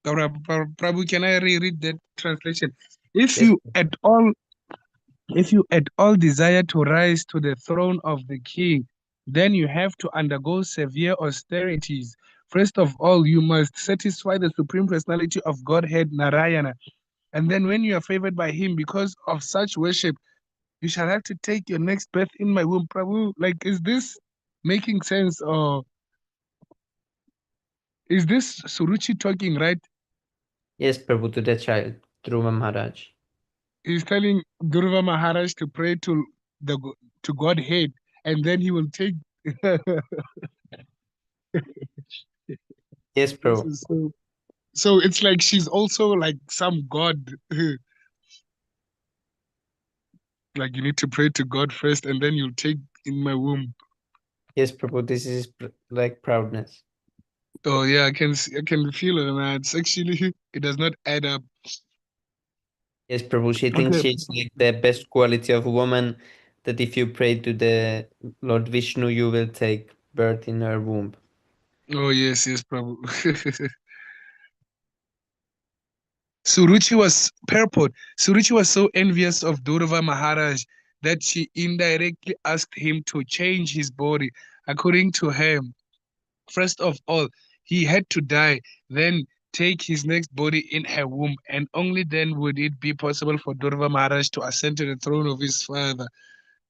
Prabhu, can I reread that translation? If Yes. you at all desire to rise to the throne of the king, then you have to undergo severe austerities. First of all, you must satisfy the Supreme Personality of Godhead, Narayana. And then when you are favored by him because of such worship, you shall have to take your next birth in my womb. Prabhu, like, is this making sense, or is this Suruchi talking, right? Yes, Prabhu, to the child, Dhruva Maharaj. He's telling Durva Maharaj to pray to Godhead, and then he will take. Yes, This Prabhu. is so it's like she's also like some god. Like, you need to pray to God first, and then you'll take in my womb. Yes, Prabhu, this is like proudness. Oh yeah, I can feel it, man. It's actually, it does not add up. Yes, Prabhu, she thinks Okay. she's like the best quality of woman, that if you pray to the Lord Vishnu, you will take birth in her womb. Oh yes, Prabhu. Suruchi was so envious of Durva Maharaj that she indirectly asked him to change his body. According to her, first of all, he had to die, then take his next body in her womb, and only then would it be possible for Durva Maharaj to ascend to the throne of his father.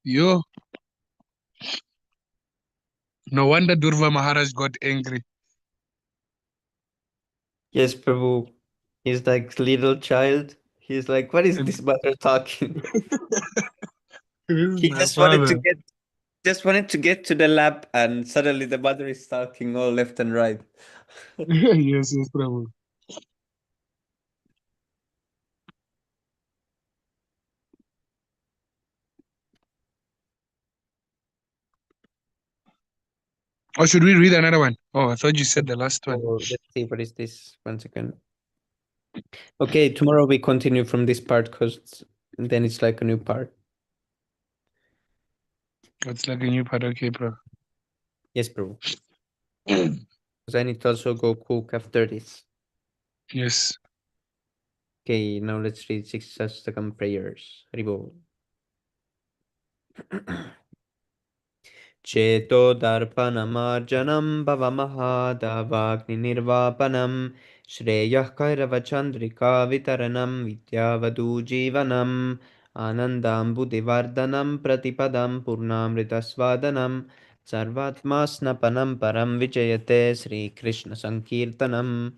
Yo, no wonder Durva Maharaj got angry. Yes, Prabhu, he's like little child. He's like, what is And this mother talking? this is He my just wanted to father. get to the lab, and suddenly the mother is talking all left and right. Yes, Prabhu. Or should we read another one? Oh, I thought you said the last one. So let's see, what is this? 1 second. Okay, tomorrow we continue from this part, because then it's like a new part. It's like a new part, okay, bro. Yes, bro. Because I need to also go cook after this. Yes. Okay, now let's read 6 second prayers. Haribol. Cheto darpanamarjanam bhavamahadavagninirvapanam Shreyah kairavachandrika vitaranam vidyavadu jivanam Anandambudivardhanam pratipadam purnamritasvadanam Sarvatmasnapanam param vichayate Sri Krishna Sankirtanam.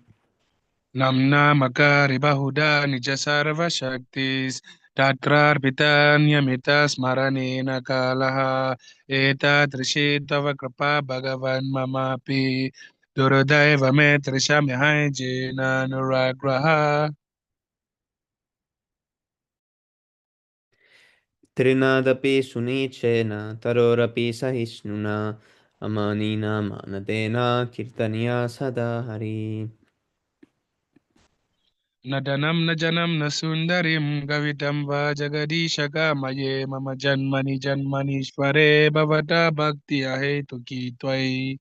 Namna makari bahuda nijasarva shaktis tatrar pitanyamita smaranena kalaha eta trishe tava kripa bhagavan mamapi durodaiva me trishamyahai jena nuragraha. Trinadapi sunichena tarorapi sahisnuna amanina manadena kirtaniya sadahari. Nadanam najanam nasundarim gavitam va jagadishaka maye mama janmani janmanishvare bhavata bhakti ahetuki twai.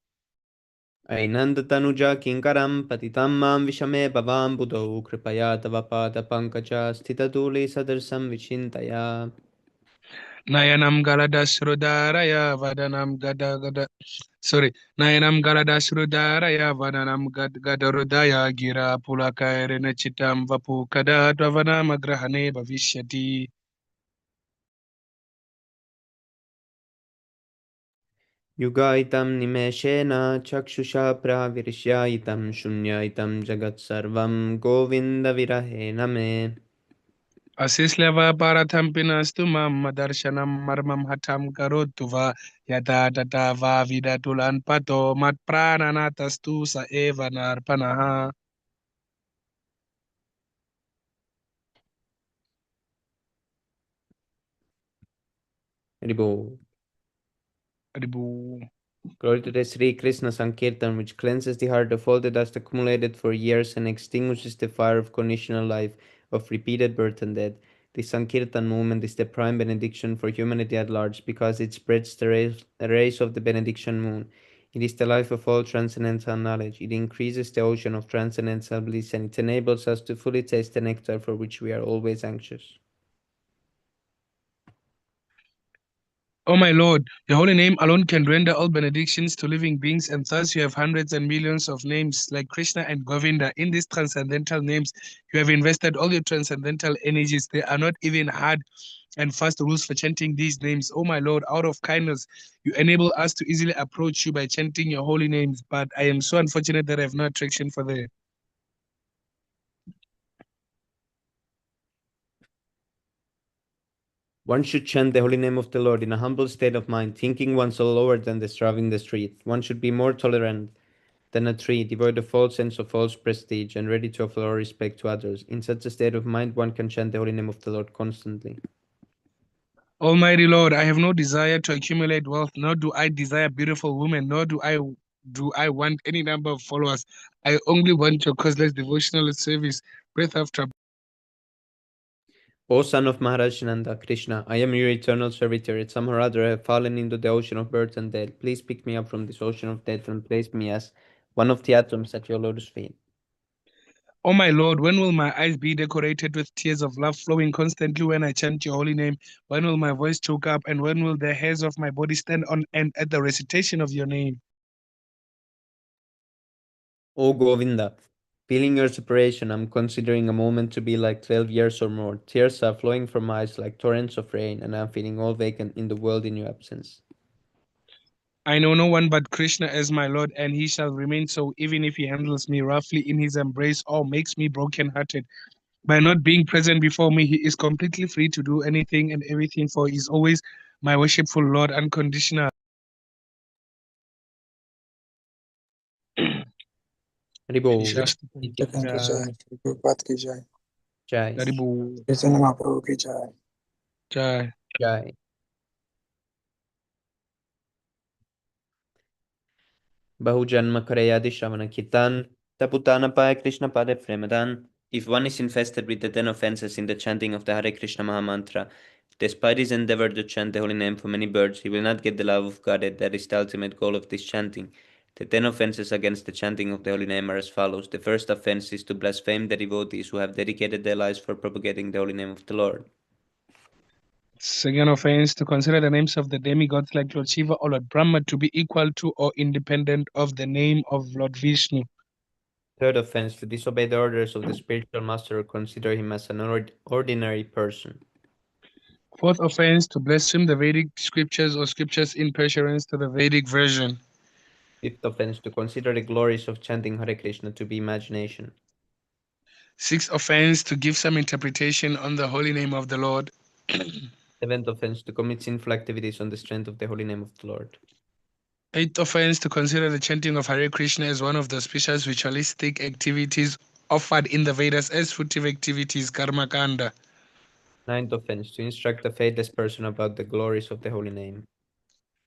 Ainandatanuja kinkaram patitam mam vishame bhavam budau kripaya tava pada pankaja sthitatuli sadarsam vichintaya. Nayanam Galada Shrudaraya Vadanam Gada Gada. Sorry. Nayanam Galada Shrudaraya Vadanam Gadarudaya Gira Pulaka Renachitam Vapu Kada Dravana Magrahane Bhavishyati. Yugaitam nimeshena chakshusha pravirshaitam shunyaitam jagat sarvam govinda virahena me. Asislava Parathampinastu Mam Madarshanam Marmam Hatam Karotuva Yata Tata Va Vidatulan Pato Mat Prananatastu Sa Eva Narpanaha. Haribo. Adibu. Glory to the Sri Krishna Sankirtan, which cleanses the heart of all the dust accumulated for years and extinguishes the fire of conditional life, of repeated birth and death. The Sankirtan movement is the prime benediction for humanity at large because it spreads the rays of the benediction moon. It is the life of all transcendental knowledge. It increases the ocean of transcendental bliss and it enables us to fully taste the nectar for which we are always anxious. O my Lord, your holy name alone can render all benedictions to living beings, and thus you have hundreds and millions of names like Krishna and Govinda. In these transcendental names, you have invested all your transcendental energies. There are not even hard and fast rules for chanting these names. O my Lord, out of kindness, you enable us to easily approach you by chanting your holy names, but I am so unfortunate that I have no attraction for them. One should chant the holy name of the Lord in a humble state of mind, thinking oneself lower than the straw in the street. One should be more tolerant than a tree, devoid of all sense of false prestige and ready to offer all respect to others. In such a state of mind, one can chant the holy name of the Lord constantly. Almighty Lord, I have no desire to accumulate wealth, nor do I desire beautiful women, nor do I want any number of followers. I only want your causeless devotional service, breath after. O son of Maharaj Nanda, Krishna, I am your eternal servitor, yet somehow or other I have fallen into the ocean of birth and death. Please pick me up from this ocean of death and place me as one of the atoms at your lotus feet. Oh my Lord, when will my eyes be decorated with tears of love flowing constantly when I chant your holy name? When will my voice choke up, and when will the hairs of my body stand on end at the recitation of your name? O Govinda, feeling your separation, I am considering a moment to be like 12 years or more. Tears are flowing from my eyes like torrents of rain, and I am feeling all vacant in the world in your absence. I know no one but Krishna as my Lord, and he shall remain so even if he handles me roughly in his embrace or makes me broken-hearted. By not being present before me, he is completely free to do anything and everything, for he is always my worshipful Lord, unconditional. Haribo, की जय, प्रभुपाद की जय, Jai, Chaitanya Mahaprabhu की जय। Jai. Jai. Bahujanma Karayadi Shravana Kirtan, Taputana Paya Krishna Pade Premadan. If one is infested with the 10 offenses in the chanting of the Hare Krishna Mahamantra, despite his endeavor to chant the holy name for many birds, he will not get the love of God. That is the ultimate goal of this chanting. The 10 offenses against the chanting of the holy name are as follows. The first offense is to blaspheme the devotees who have dedicated their lives for propagating the holy name of the Lord. Second offense, to consider the names of the demigods like Lord Shiva or Lord Brahma to be equal to or independent of the name of Lord Vishnu. Third offense, to disobey the orders of the spiritual master or consider him as an ordinary person. Fourth offense, to blaspheme the Vedic scriptures or scriptures in pursuance to the Vedic version. Fifth offense, to consider the glories of chanting Hare Krishna to be imagination. Sixth offense, to give some interpretation on the holy name of the Lord. Seventh offense, to commit sinful activities on the strength of the holy name of the Lord. Eighth offense, to consider the chanting of Hare Krishna as one of the special ritualistic activities offered in the Vedas as fruitive activities, karma kanda. Ninth offense, to instruct a faithless person about the glories of the holy name.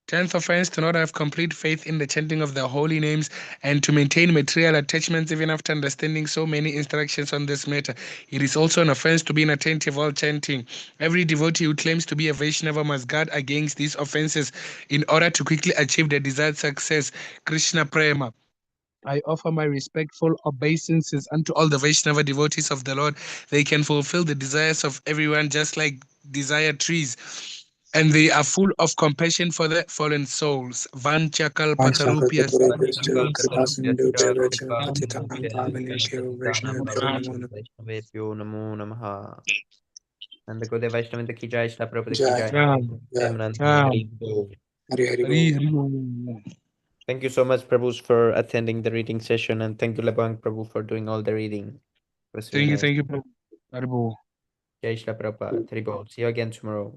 10th offense, to not have complete faith in the chanting of the holy names and to maintain material attachments even after understanding so many instructions on this matter. It is also an offense to be inattentive while chanting. Every devotee who claims to be a Vaishnava must guard against these offenses in order to quickly achieve the desired success. Krishna Prema. I offer my respectful obeisances unto all the Vaishnava devotees of the Lord. They can fulfill the desires of everyone just like desire trees. And they are full of compassion for the fallen souls. Vanchakal Vancha Patarupya Katapuri Vishnu Kripa Sindhu Devacha Patitam Pavanebhyo Vaishnavabhyo Namo Namaha. Vaishnavebhyo Namo Namaha. And the Gode Vaishnavanta ki jai, Shila Prabhupada ki Jai. jai. Jai. Simran Jai. Hari Bol. Hari Hari Hari Bol. Hari. Thank you so much, Prabhus, for attending the reading session, and thank you, Labang Prabhu, for doing all the reading. It was very nice. Thank you, Prabhu. Hari Bol. Jai Shila Prabhupada. Hari Bol. See you again tomorrow.